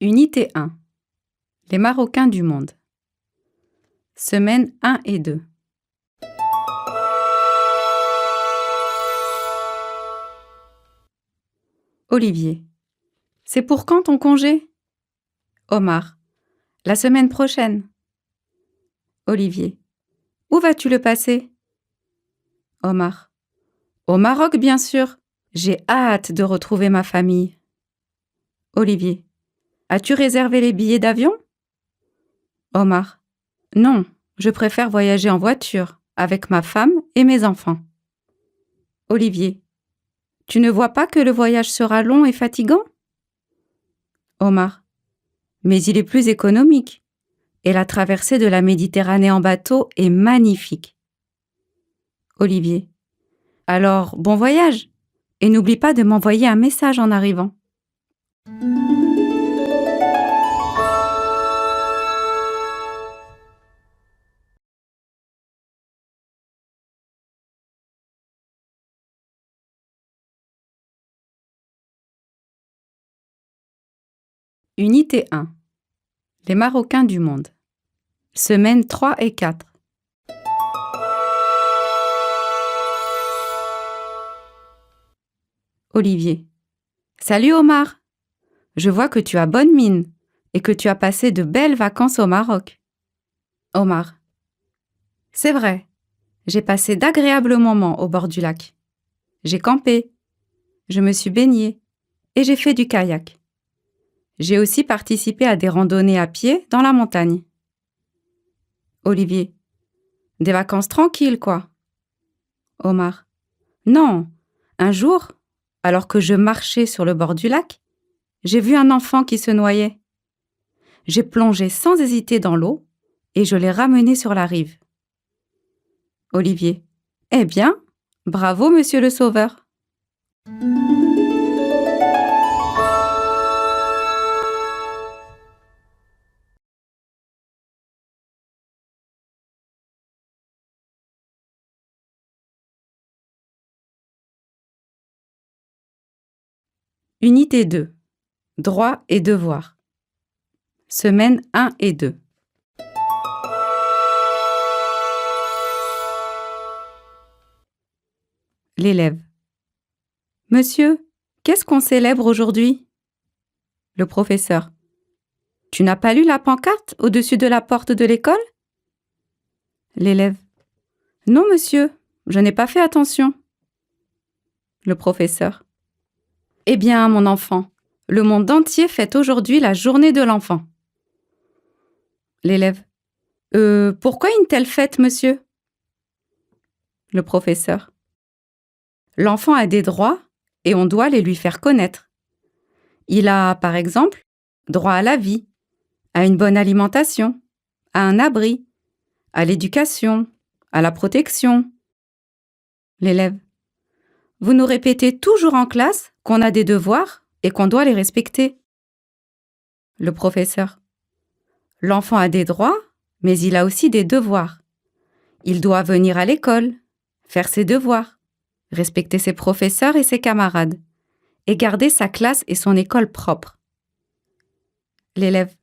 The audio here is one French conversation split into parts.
Unité 1. Les Marocains du monde. Semaines 1 et 2. Olivier. C'est pour quand ton congé? Omar. La semaine prochaine. Olivier. Où vas-tu le passer? Omar. Au Maroc, bien sûr. J'ai hâte de retrouver ma famille. Olivier. As-tu réservé les billets d'avion? Omar. Non, je préfère voyager en voiture, avec ma femme et mes enfants. Olivier. Tu ne vois pas que le voyage sera long et fatigant? Omar. Mais il est plus économique. Et la traversée de la Méditerranée en bateau est magnifique. Olivier. Alors, bon voyage. Et n'oublie pas de m'envoyer un message en arrivant. Unité 1. Les Marocains du monde. Semaines 3 et 4. Olivier. Salut Omar. Je vois que tu as bonne mine et que tu as passé de belles vacances au Maroc. Omar. C'est vrai. J'ai passé d'agréables moments au bord du lac. J'ai campé. Je me suis baignée et j'ai fait du kayak. J'ai aussi participé à des randonnées à pied dans la montagne. Olivier. Des vacances tranquilles, quoi. Omar. Non. Un jour, alors que je marchais sur le bord du lac, j'ai vu un enfant qui se noyait. J'ai plongé sans hésiter dans l'eau et je l'ai ramené sur la rive. Olivier. Eh bien, bravo, monsieur le sauveur. Unité 2. Droits et devoirs. Semaines 1 et 2. L'élève. Monsieur, qu'est-ce qu'on célèbre aujourd'hui? Le professeur. Tu n'as pas lu la pancarte au-dessus de la porte de l'école? L'élève. Non, monsieur, je n'ai pas fait attention. Le professeur. Eh bien, mon enfant, le monde entier fête aujourd'hui la journée de l'enfant. L'élève. Pourquoi une telle fête, monsieur? Le professeur. L'enfant a des droits et on doit les lui faire connaître. Il a, par exemple, droit à la vie, à une bonne alimentation, à un abri, à l'éducation, à la protection. L'élève. Vous nous répétez toujours en classe qu'on a des devoirs et qu'on doit les respecter. Le professeur. L'enfant a des droits, mais il a aussi des devoirs. Il doit venir à l'école, faire ses devoirs, respecter ses professeurs et ses camarades, et garder sa classe et son école propres. L'élève.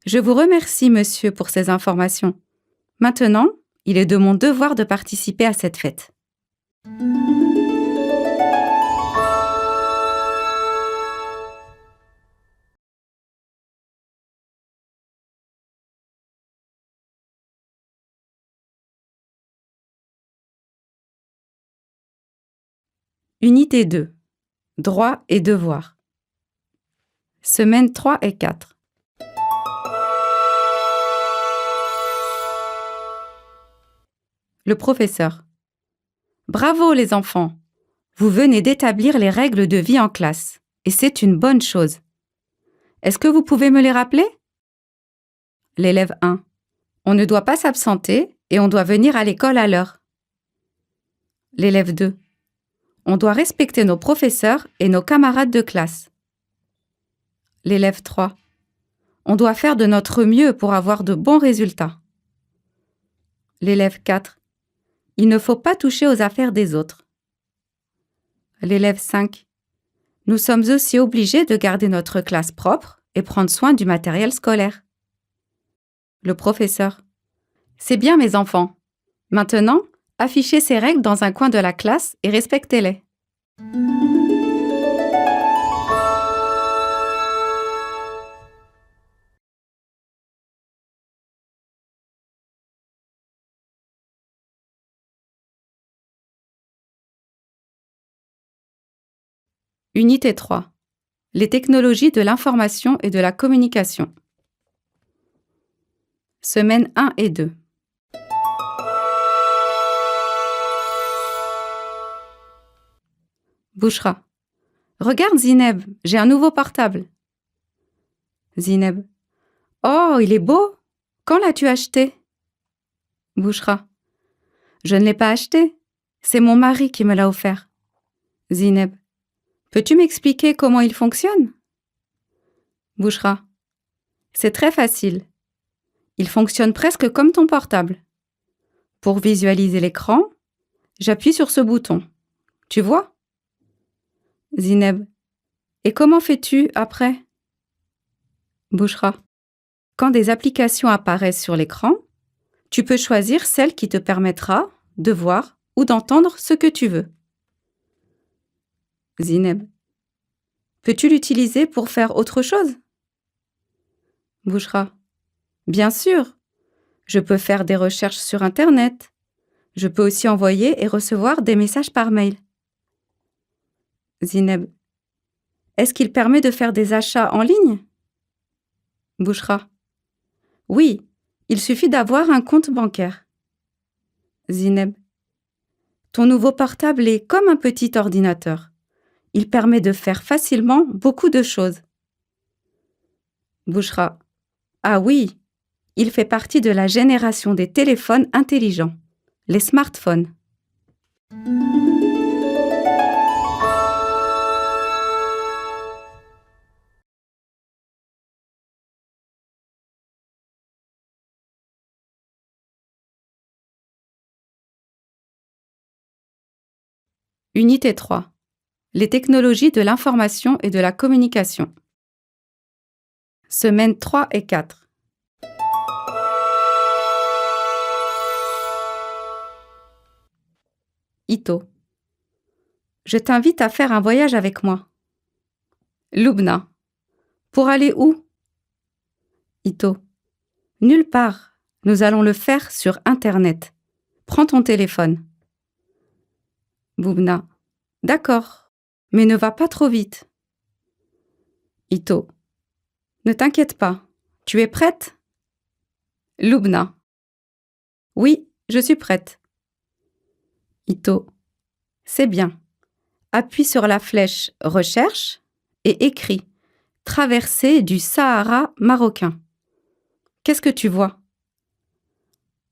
Je vous remercie, monsieur, pour ces informations. Maintenant, il est de mon devoir de participer à cette fête. Unité 2. Droits et devoirs. Semaines 3 et 4. Le professeur. Bravo les enfants! Vous venez d'établir les règles de vie en classe, et c'est une bonne chose. Est-ce que vous pouvez me les rappeler? L'élève 1. On ne doit pas s'absenter et on doit venir à l'école à l'heure. L'élève 2. On doit respecter nos professeurs et nos camarades de classe. L'élève 3. On doit faire de notre mieux pour avoir de bons résultats. L'élève 4. Il ne faut pas toucher aux affaires des autres. L'élève 5. Nous sommes aussi obligés de garder notre classe propre et prendre soin du matériel scolaire. Le professeur. C'est bien, mes enfants. Maintenant, affichez ces règles dans un coin de la classe et respectez-les. Unité 3. Les technologies de l'information et de la communication. Semaines 1 et 2. Bouchra. Regarde Zineb, j'ai un nouveau portable. Zineb. Oh, il est beau! Quand l'as-tu acheté? Bouchra. Je ne l'ai pas acheté. C'est mon mari qui me l'a offert. Zineb. Peux-tu m'expliquer comment il fonctionne? Bouchra. C'est très facile. Il fonctionne presque comme ton portable. Pour visualiser l'écran, j'appuie sur ce bouton. Tu vois? Zineb. Et comment fais-tu après? Bouchra. Quand des applications apparaissent sur l'écran, tu peux choisir celle qui te permettra de voir ou d'entendre ce que tu veux. Zineb. Peux-tu l'utiliser pour faire autre chose? Bouchra. Bien sûr. Je peux faire des recherches sur Internet. Je peux aussi envoyer et recevoir des messages par mail. Zineb. Est-ce qu'il permet de faire des achats en ligne? Bouchra. Oui, il suffit d'avoir un compte bancaire. Zineb. Ton nouveau portable est comme un petit ordinateur. Il permet de faire facilement beaucoup de choses. Bouchra. Ah oui, il fait partie de la génération des téléphones intelligents, les smartphones. Unité 3. Les technologies de l'information et de la communication. Semaines 3 et 4. Ito. Je t'invite à faire un voyage avec moi. Lubna. Pour aller où? Ito. Nulle part. Nous allons le faire sur Internet. Prends ton téléphone. Boubna. D'accord, mais ne va pas trop vite. Ito. Ne t'inquiète pas. Tu es prête? Lubna. Oui, je suis prête. Ito. C'est bien. Appuie sur la flèche « Recherche » et écris « Traversée du Sahara marocain ». Qu'est-ce que tu vois?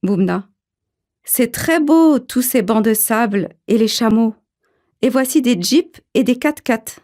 Boubna. C'est très beau, tous ces bancs de sable et les chameaux. Et voici des jeeps et des 4x4.